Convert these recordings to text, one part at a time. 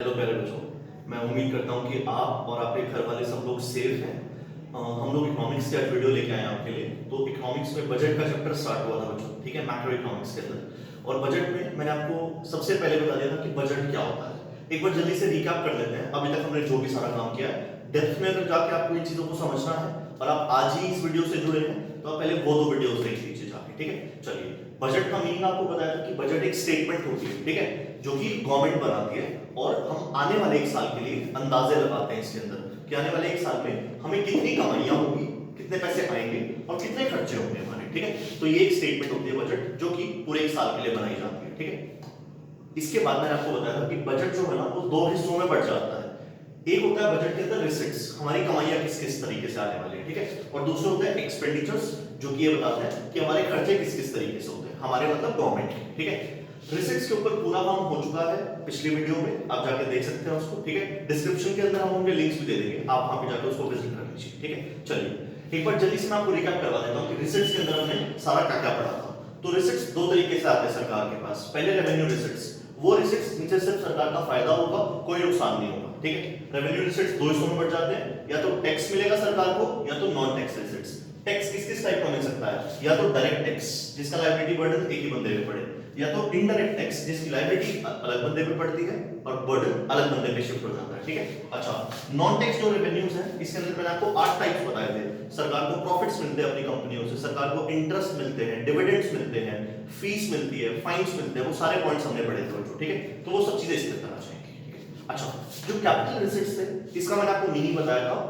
Hello प्यारे बच्चों, मैं उम्मीद करता हूँ कि आप और आपके घर वाले सब लोग सेफ हैं। हम लोग इकोनॉमिक्स की आज वीडियो लेके आए हैं आपके लिए। तो इकोनॉमिक्स में बजट का चैप्टर स्टार्ट हुआ था बच्चों, ठीक है, मैक्रो इकोनॉमिक्स के अंदर। और बजट में मैंने आपको सबसे पहले बता दिया था कि बजट क्या होता है। एक बार जल्दी से रिकैप कर लेते हैं अभी तक हमने जो भी सारा काम किया है। डेप्थ में अगर जाके आपको इन चीजों को समझना है और आप आज ही इस वीडियो से जुड़े हैं तो आप पहले वो दो वीडियोस देख लीजिए जाके, ठीक है। चलिए, बजट का मीनिंग आपको बताया था कि बजट एक स्टेटमेंट होती है, ठीक है, जो कि गवर्नमेंट बनाती है और हम आने वाले एक साल के लिए अंदाजे लगाते हैं इसके अंदर कि आने वाले एक साल में हमें कितनी कमाइयां होंगी, कितने पैसे आएंगे और कितने खर्चे होंगे हमारे, ठीक है। तो ये एक स्टेटमेंट होती है बजट, जो कि पूरे एक साल के लिए बनाई जाती है, ठीक है। इसके बाद मैंने आपको बताया था कि बजट जो है ना वो दो हिस्सों में बढ़ जाता है। एक होता है बजट के अंदर रिसिट्स, हमारी कमाइयां किस किस तरीके से आने वाली है, ठीक है। और दूसरे होते हैं एक्सपेंडिचर्स, जो कि ये बताते हैं कि हमारे खर्चे किस किस तरीके से होते हैं, हमारे मतलब गवर्नमेंट, ठीक है। रिसिट्स के ऊपर पूरा काम हो चुका है पिछली वीडियो में, आप जाके देख सकते हैं उसको, ठीक है। डिस्क्रिप्शन के अंदर हम उनके लिंक्स भी दे देंगे, आप वहां पे जाकर उसको विजिट कर लीजिए, ठीक है। चलिए, एक बार जल्दी से मैं आपको रिकैप करवा देता हूं कि रिसिट्स के अंदर हमने सारा क्या क्या पढ़ा था। तो रिसिट्स दो तरीके से आते हैं सरकार के पास। पहले रेवेन्यू रिसिट्स, वो रिसिट्स जिनसे सिर्फ सरकार का फायदा होगा, कोई नुकसान नहीं होगा, ठीक है। रेवेन्यू रिसिट्स दो हिस्सों में बढ़ जाते हैं, या तो टैक्स मिलेगा सरकार को या तो नॉन टैक्स रिसिट्स। टैक्स किस किस टाइप का मिल सकता है, या तो डायरेक्ट टैक्स जिसका लायबिलिटी बर्डन एक ही बंदे पे पड़े, या तो इनडायरेक्ट टैक्स जिसकी लायबिलिटी अलग बंदे पे पड़ती है और बर्डन अलग बंदे पे शिफ्ट हो जाता है, ठीक है। अच्छा, नॉन टैक्स जो रेवेन्यूज है इसके अंदर मैंने आपको 8 टाइप्स बताए थे। सरकार को प्रॉफिट्स मिलते हैं अपनी कंपनियों से, सरकार को इंटरेस्ट मिलते हैं, डिविडेंड्स मिलते हैं, फीस मिलती है, फाइन्स मिलते हैं, वो सारे पॉइंट्स हमने पढ़े थे बच्चों, ठीक है। तो वो सब चीजें इसके अंदर आ जाएंगी, ठीक है। अच्छा, जो कैपिटल रिसिट्स थे इसका मैंने आपको मीनिंग बताया था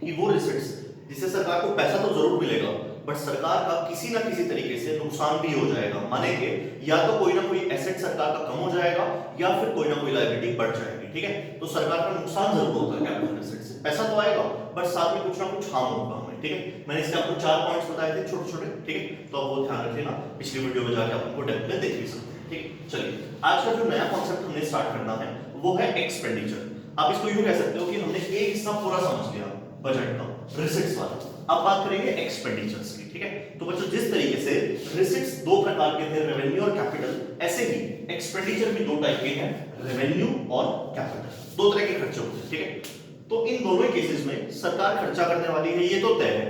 कि वो रिसिट्स जिससे सरकार को पैसा तो जरूर मिलेगा बट सरकार का किसी ना किसी तरीके से नुकसान भी हो जाएगा, माने कि या तो कोई ना कोई एसेट सरकार का कम हो जाएगा या फिर कोई ना कोई लायबिलिटी बढ़ जाएगी, ठीक है। तो सरकार का नुकसान जरूर होता है कैपिटल एसेट से, पैसा तो आएगा बट साथ में कुछ ना कुछ हार्म होगा हमें, ठीक है। मैंने इसके आपको 4 पॉइंट्स बताए थे छोटे छोटे, ठीक है। तो आप वो ध्यान रखिए ना, पिछली वीडियो में जाके आप उनको डेप्थ में देख भी सकते हैं, ठीक है। चलिए, आज का जो नया कॉन्सेप्ट हमने स्टार्ट करना है वो है एक्सपेंडिचर। आप इसको यूं कह सकते हो कि हमने एक हिस्सा पूरा समझ लिया बजट का, रिसिट्स वाला। अब बात करेंगे एक्सपेंडिचर्स की, ठीक है। तो बच्चों, जिस तरीके से रिसिट्स दो प्रकार के थे, रेवेन्यू और कैपिटल, ऐसे ही एक्सपेंडिचर भी दो टाइप के हैं, रेवेन्यू और कैपिटल। दो तरह के खर्चे होते हैं, ठीक है। तो इन दोनों केसेस में सरकार खर्चा करने वाली है, ये तो तय है।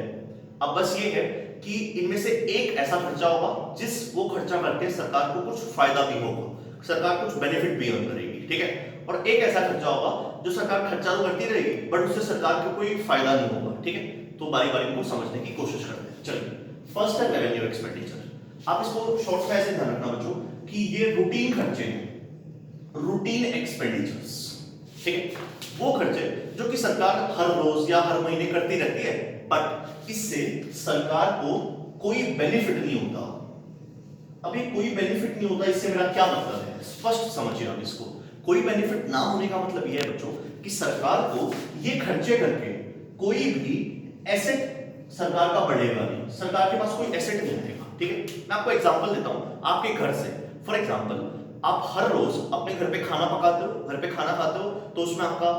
अब बस ये है कि इनमें से एक ऐसा खर्चा होगा जिस वो खर्चा करके सरकार को कुछ फायदा भी होगा, सरकार कुछ बेनिफिट भी अर्न करेगी, ठीक है। और एक ऐसा खर्चा होगा जो सरकार खर्चा तो करती रहेगी बट उससे सरकार को कोई फायदा नहीं होगा, ठीक है। तो बारी बारी को समझने की कोशिश करते हैं। चलिए, फर्स्ट है रेवेन्यू एक्सपेंडिचर। आप इसको शॉर्ट में ऐसे ध्यान रखना बच्चों कि ये रूटीन खर्चे हैं, रूटीन एक्सपेंडिचर्स, ठीक है। वो खर्चे जो कि सरकार हर रोज या हर महीने करती रहती है बट इससे सरकार को कोई बेनिफिट नहीं होता। अभी कोई बेनिफिट नहीं होता, इससे मेरा क्या मतलब है, स्पष्ट समझिए आप इसको। कोई बेनिफिट ना होने का मतलब यह है बच्चों कि सरकार को ये खर्चे करके कोई भी एसेट सरकार का बढ़ेगा नहीं, सरकार के पास कोई एसेट नहीं रहेगा, ठीक है। मैं आपको एग्जांपल देता हूं आपके घर से। फॉर एग्जांपल, आप हर रोज अपने घर पे खाना पकाते हो, घर पे खाना खाते हो, तो उसमें आपका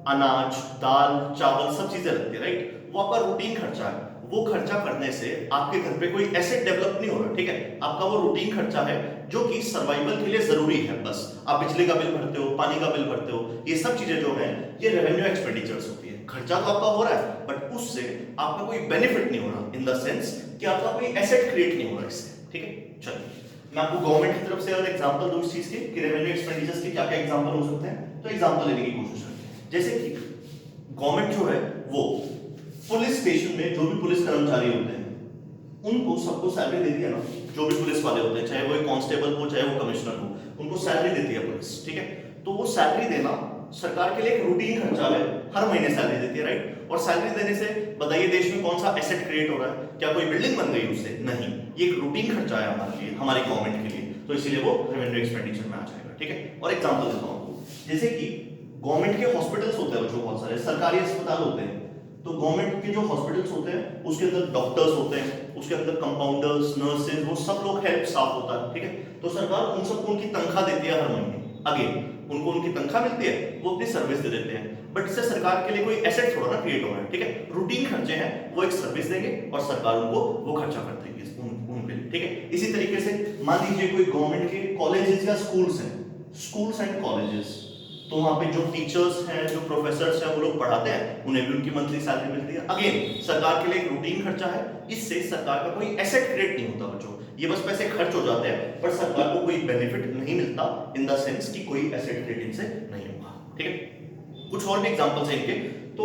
अनाज, दाल, चावल सब चीजें लगती है, राइट। वो आपका रूटीन खर्चा है। वो खर्चा करने से आपके घर पे कोई एसेट डेवलप नहीं हो रहा, ठीक है। आपका वो रूटीन खर्चा है जो कि सर्वाइवल के लिए जरूरी है। बस आप बिजली का बिल भरते हो, पानी का बिल भरते हो, ये सब चीजें जो है ये रेवेन्यू एक्सपेंडिचर्स होती है। खर्चा तो आपका हो रहा है बट उससे आपका कोई बेनिफिट नहीं हो रहा, इन द सेंस कि आपका कोई एसेट क्रिएट नहीं हो रहा इससे, ठीक है। चलिए, मैं आपको गवर्नमेंट की तरफ से अगर एग्जांपल दूं इस चीज के कि रेवेन्यू एक्सपेंडिचर्स के क्या क्या एग्जांपल हो सकते हैं, तो एग्जांपल लेने की कोशिश करते हैं। जैसे कि गवर्नमेंट जो है वो पुलिस स्टेशन में जो भी पुलिस कर्मचारी होते हैं उनको सबको सैलरी देती है ना, जो भी पुलिस वाले होते हैं, चाहे वो कांस्टेबल हो चाहे वो कमिश्नर हो, उनको सैलरी देती है पुलिस, ठीक है। तो वो सैलरी देना सरकार के लिए एक रूटीन खर्चा है, हर महीने सैलरी देती है, राइट। और सैलरी देने से बताइए देश में कौन सा एसेट क्रिएट हो रहा है, क्या कोई बिल्डिंग बन गई उससे? नहीं, ये एक रूटीन खर्चा है हमारे लिए, हमारी गवर्नमेंट के लिए, तो इसीलिए वो रेवेन्यू एक्सपेंडिचर में आ जाएगा, ठीक है। और एग्जांपल देता हूं, जैसे कि गवर्नमेंट के हॉस्पिटल्स होते हैं बच्चों, बहुत सारे सरकारी अस्पताल होते हैं। तो गवर्नमेंट के जो हॉस्पिटल्स होते हैं उसके अंदर डॉक्टर्स होते हैं, उसके अंदर कंपाउंडर्स, नर्सेज, वो सब लोग हेल्प स्टाफ होता है, ठीक है। तो सरकार उन सबको उनकी तनख्वाह देती है हर महीने, अगेन उनको उनकी तनख्वाह मिलती है, वो अपनी सर्विस दे देते हैं बट इससे सरकार के लिए कोई एसेट थोड़ा ना क्रिएट हो रहा है, ठीक है। रूटीन खर्चे हैं, वो एक सर्विस देंगे और सरकार उनको वो खर्चा कर देगी उनके लिए, ठीक है। इसी तरीके से मान लीजिए कोई गवर्नमेंट के कॉलेजेस या स्कूल्स हैं, स्कूल्स एंड कॉलेजेस, तो वहां पे जो टीचर्स हैं, जो प्रोफेसर्स हैं, वो लोग पढ़ाते हैं, उन्हें भी उनकी मंथली सैलरी मिलती है। अगेन सरकार के लिए एक रूटीन खर्चा है, इससे सरकार का कोई एसेट क्रिएट नहीं होता बच्चों, ये बस पैसे खर्च हो जाते हैं, पर सरकार को कोई बेनिफिट नहीं मिलता इन द सेंस कि कोई एसेट क्रिएट इनसे नहीं होगा। ठीक है, कुछ और भी एग्जांपल्स हैं इनके, तो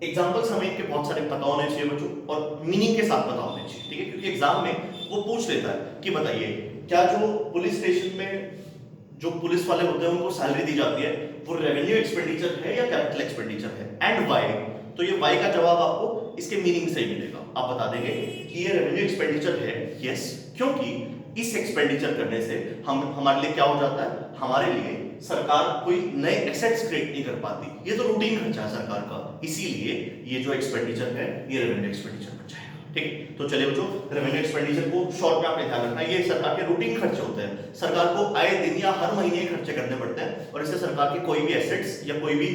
एग्जांपल्स हमें इनके बहुत सारे पता होने चाहिए बच्चों, और मीनिंग के साथ पता होने चाहिए। ठीक है, क्योंकि एग्जाम में वो पूछ लेता है कि बताइए क्या जो पुलिस स्टेशन में जो पुलिस वाले होते हैं उनको सैलरी दी जाती है वो रेवेन्यू एक्सपेंडिचर है या कैपिटल एक्सपेंडिचर है, एंड व्हाई। तो ये व्हाई का जवाब आपको इसके मीनिंग से ही मिलेगा। आप बता देंगे कि ये रेवेन्यू एक्सपेंडिचर है, यस, क्योंकि इस एक्सपेंडिचर करने से हमारे लिए क्या हो जाता है, हमारे लिए सरकार कोई नए एसेट्स क्रिएट नहीं कर पाती, ये तो रूटीन खर्चा है सरकार का, इसीलिए ये जो एक्सपेंडिचर है ये रेवेन्यू एक्सपेंडिचर बन जाएगा। ठीक है, तो चलिए बच्चों, रेवेन्यू एक्सपेंडिचर को शॉर्ट में आपने ध्यान रखना है, ये सरकार के रूटीन खर्चे होते हैं, सरकार को आए दिन या हर महीने खर्चे करने पड़ते हैं, और इससे सरकार के कोई भी एसेट्स या कोई भी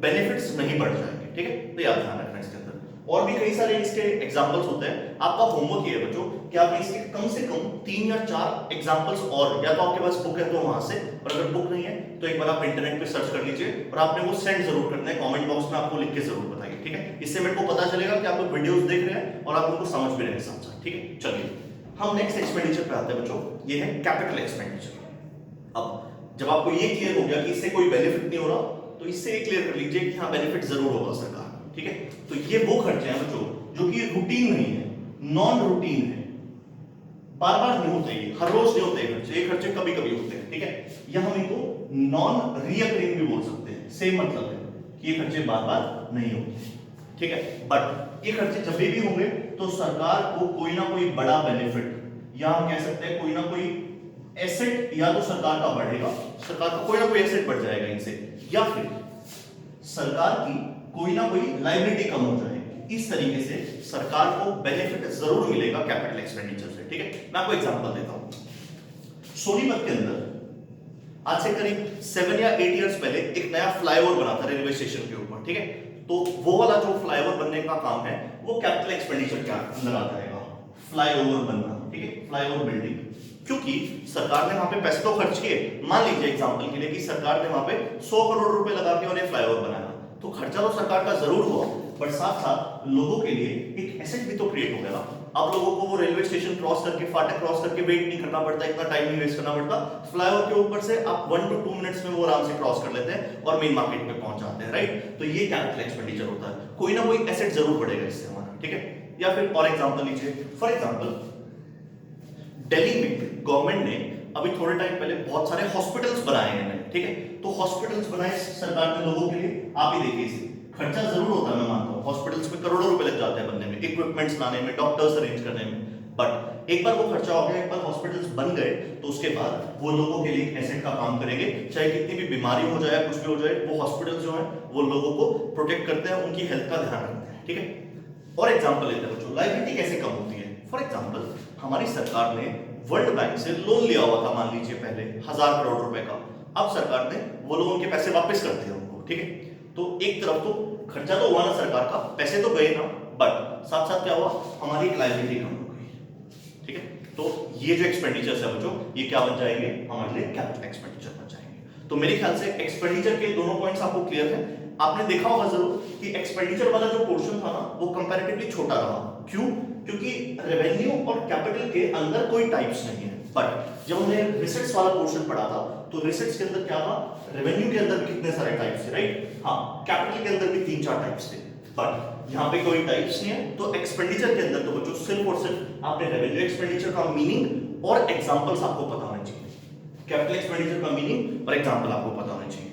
बेनिफिट्स नहीं बढ़ जाएंगे। ठीक है, तो याद ध्यान रखना इसके अंदर। और भी कई सारे इसके एग्जांपल्स होते हैं, आपका होमवर्क ये है बच्चों कि आपने इसके कम से कम 3 या 4 एग्जांपल्स, और या तो आपके पास बुक है तो वहां से, और अगर बुक नहीं है तो एक बार आप इंटरनेट पे सर्च कर लीजिए, और आपने वो सेंड जरूर करना है, कमेंट बॉक्स में आपको लिख के जरूर बताइए। ठीक है, इससे मेरे को पता चलेगा कि आप लोग वीडियोस देख रहे हैं और आप उनको समझ भी रहे हैं साथ साथ। ठीक है, चलिए हम नेक्स्ट एक्सपेंडिचर पे आते हैं बच्चों, ये है कैपिटल एक्सपेंडिचर। अब जब आपको ये क्लियर हो गया कि इससे कोई बेनिफिट नहीं हो रहा, तो इससे ये क्लियर कर लीजिए कि हाँ बेनिफिट जरूर होगा सरकार। ठीक है, तो ये वो खर्चे हैं बच्चों जो कि रूटीन नहीं है, नॉन रूटीन है, बार बार नहीं होते, ये हर रोज नहीं होते खर्चे, ये खर्चे कभी कभी होते हैं। ठीक है, या हम इनको नॉन रिकरिंग भी बोल सकते हैं, सेम मतलब है कि ये खर्चे बार बार नहीं होते। ठीक है, बट ये खर्चे जब भी होंगे तो सरकार को कोई ना कोई बड़ा बेनिफिट, या हम कह सकते हैं कोई ना कोई एसेट, या तो सरकार का बढ़ेगा, सरकार का कोई ना कोई एसेट बढ़ जाएगा इनसे, या फिर सरकार की कोई ना कोई लायबिलिटी कम हो जाएगी। इस तरीके से सरकार को बेनिफिट जरूर मिलेगा कैपिटल एक्सपेंडिचर से। ठीक है, मैं आपको एग्जांपल देता हूं। सोनीपत के अंदर आज से करीब 7 या 8 इयर्स पहले एक नया फ्लाईओवर बना था रेलवे स्टेशन के ऊपर। ठीक है, तो वो वाला जो फ्लाईओवर बनने का काम है वो कैपिटल एक्सपेंडिचर के अंदर आ जाएगा, फ्लाईओवर बनना। ठीक है, फ्लाईओवर बिल्डिंग, क्योंकि सरकार ने वहां पे पैसे तो खर्च किए, मान लीजिए एग्जांपल के लिए कि सरकार ने वहां पे 100 करोड़ रुपए लगा के उन्हें फ्लाईओवर बनाया, तो खर्चा तो सरकार का जरूर हुआ, बट साथ साथ लोगों के लिए एक एसेट भी तो क्रिएट हो गया ना। अब लोगों को वो रेलवे स्टेशन क्रॉस करके, फाटक क्रॉस करके वेट नहीं करना पड़ता, इतना टाइम नहीं वेस्ट करना पड़ता, फ्लाईओवर के ऊपर से आप 1 to 2 मिनट्स में वो आराम से क्रॉस कर लेते हैं और मेन मार्केट में पहुंच जाते हैं। राइट, तो ये कैपिटल एक्सपेंडिचर होता है, कोई ना कोई एसेट जरूर बढ़ेगा इससे हमारा। ठीक है, या फिर और एग्जांपल लीजिए, फॉर एग्जांपल दिल्ली में गवर्नमेंट ने अभी थोड़े टाइम पहले बहुत सारे हॉस्पिटल्स बनाए हैं। ठीक है, तो हॉस्पिटल्स बनाए सरकार ने लोगों के लिए, आप ही देखिए इसे, खर्चा जरूर होता है, मैं मानता हूं हॉस्पिटल्स में करोड़ों रुपए लग जाते हैं बनने में, इक्विपमेंट्स लाने में, डॉक्टर्स अरेंज करने में, बट एक बार वो खर्चा हो गया, एक बार हॉस्पिटल्स बन गए, तो उसके बाद वो लोगों के लिए एसेट का काम करेंगे, चाहे कितनी भी बीमारी हो जाए, कुछ भी हो जाए, वो हॉस्पिटल्स जो है वो लोगों को प्रोटेक्ट करते हैं, उनकी हेल्थ का ध्यान रखते हैं। ठीक है, और एग्जाम्पल लेते हैं बच्चों, लायबिलिटी कैसे कम होती है। फॉर एग्जाम्पल हमारी सरकार ने वर्ल्ड बैंक से लोन लिया हुआ था, मान लीजिए पहले 1000 करोड़ रुपए का, अब सरकार ने वो लोन के पैसे वापस कर दिए उनको। ठीक है, तो एक तरफ तो खर्चा तो हुआ ना सरकार का, पैसे तो गए ना, बट साथ साथ क्या हुआ, हमारी लायबिलिटी कम हो गई। ठीक है, तो ये जो एक्सपेंडिचर्स है बच्चों, ये क्या बन जाएंगे, हमारे लिए कैपिटल एक्सपेंडिचर बन जाएंगे। तो मेरे ख्याल से एक्सपेंडिचर के दोनों पॉइंट्स आपको क्लियर है। आपने देखा होगा जरूर कि एक्सपेंडिचर वाला जो पोर्शन था ना वो कंपैरेटिवली छोटा रहा, क्यों, क्योंकि रेवेन्यू और कैपिटल के अंदर कोई टाइप्स नहीं है, बट जब हमने रिसेट्स वाला पोर्शन पढ़ा था तो रिसेट्स के अंदर क्या था, रेवेन्यू के अंदर भी कितने सारे टाइप्स थे, राइट, हाँ, कैपिटल के अंदर भी 3-4 टाइप्स थे, बट यहाँ पे कोई टाइप्स नहीं है। तो एक्सपेंडिचर के अंदर तो बच्चों सिर्फ और सिर्फ आपने रेवेन्यू एक्सपेंडिचर का मीनिंग और एग्जांपल्स आपको पता होने चाहिए, कैपिटल एक्सपेंडिचर का मीनिंग और एग्जांपल आपको पता होने चाहिए।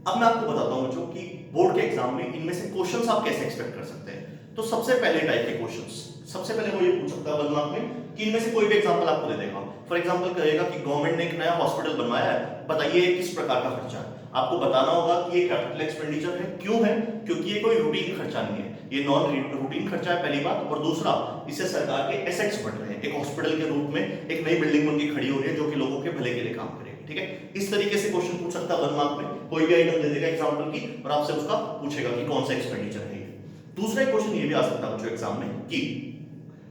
अब मैं आपको बताता हूं बच्चों कि बोर्ड के एग्जाम में इनमें से क्वेश्चंस आप कैसे एक्सपेक्ट कर सकते हैं। तो सबसे पहले टाइप के क्वेश्चंस, सबसे पहले वो ये पूछ सकता है 1 मार्क में कि इनमें से कोई भी एग्जांपल आपको दे देगा। फॉर एग्जांपल कहेगा कि गवर्नमेंट ने एक नया हॉस्पिटल बनवाया है, बताइए किस प्रकार का खर्चा है। आपको बताना होगा कि ये कैपिटल एक्सपेंडिचर है, क्यों है, क्योंकि ये कोई रूटीन खर्चा नहीं है, ये नॉन रूटीन खर्चा है, पहली बात, और दूसरा इससे सरकार के एसेट्स बढ़ रहे हैं, एक हॉस्पिटल के रूप में एक नई बिल्डिंग उनकी खड़ी हो रही है जो कि लोगों के भले के लिए काम करेगी। ठीक है, इस तरीके से क्वेश्चन पूछ सकता है 1 मार्क में, कोई भी आइटम दे देगा एग्जांपल की और आपसे उसका पूछेगा कि कौन सा एक्सपेंडिचर है ये। दूसरा क्वेश्चन ये भी आ सकता है बच्चों एग्जाम में कि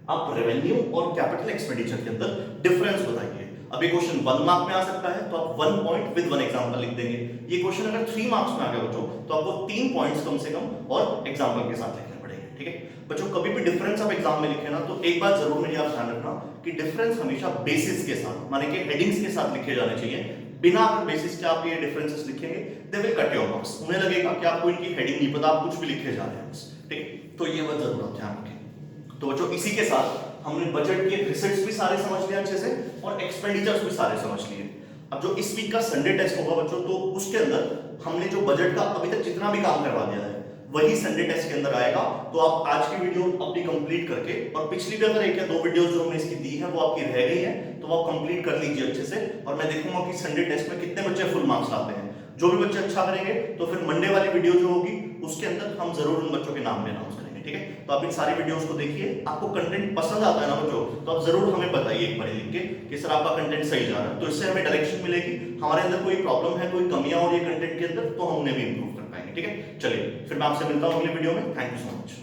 आप रेवेन्यू और कैपिटल एक्सपेंडिचर के अंदर डिफरेंस बताइए। अब ये क्वेश्चन 1 मार्क में आ सकता है तो आप 1 पॉइंट विद 1 एग्जांपल लिख देंगे। ये क्वेश्चन अगर 3 मार्क्स में आ गया बच्चों तो आपको 3 पॉइंट्स कम से कम और एग्जांपल के साथ लिखने पड़ेंगे, ठीक है बच्चों। कभी भी डिफरेंस आप एग्जाम में लिखे ना तो एक बात जरूर मेरी आप ध्यान रखना कि डिफरेंस हमेशा बेसिस के साथ माने कि हेडिंग्स के साथ लिखे जाने चाहिए। बिना बेसिस के आप ये डिफरेंसेस लिखेंगे they will cut your marks. उन्हें लगेगा कि आपको इनकी हेडिंग नहीं पता, आप कुछ भी लिखे जा रहे हैं बस, ठीक। तो ये बात जरूर आप ध्यान रखें। तो बच्चों इसी के साथ हमने बजट के रिसेट्स भी सारे समझ लिए अच्छे से और एक्सपेंडिचर्स भी सारे समझ लिए। अब जो इस वीक का संडे टेस्ट होगा बच्चों तो उसके अंदर हमने जो बजट का अभी तक जितना भी काम करवा दिया है वही संडे टेस्ट के अंदर आएगा। तो आप आज की वीडियो अपनी कंप्लीट करके और पिछली भी अगर 1 या 2 वीडियोस जो हमने इसकी दी है वो आपकी रह गई है तो वो आप कंप्लीट कर लीजिए अच्छे से। और मैं देखूंगा कि संडे टेस्ट में कितने बच्चे फुल मार्क्स लाते हैं। जो भी बच्चे अच्छा करेंगे तो फिर मंडे वाली वीडियो जो होगी उसके अंदर हम जरूर उन बच्चों के नाम में अनाउंस करेंगे, ठीक है। तो आप इन सारी वीडियोस को देखिए। आपको कंटेंट पसंद आता है ना बच्चों तो आप जरूर हमें बताइए एक बार लिख के कि सर आपका कंटेंट सही जा रहा है। तो इससे हमें डायरेक्शन मिलेगी, हमारे अंदर कोई प्रॉब्लम है, कोई कमियां हो रही है कंटेंट के अंदर तो हम उन्हें भी इंप्रूव कर पाएंगे, ठीक है। चलिए फिर मैं आपसे मिलता हूं अगली वीडियो में। Thank you so much.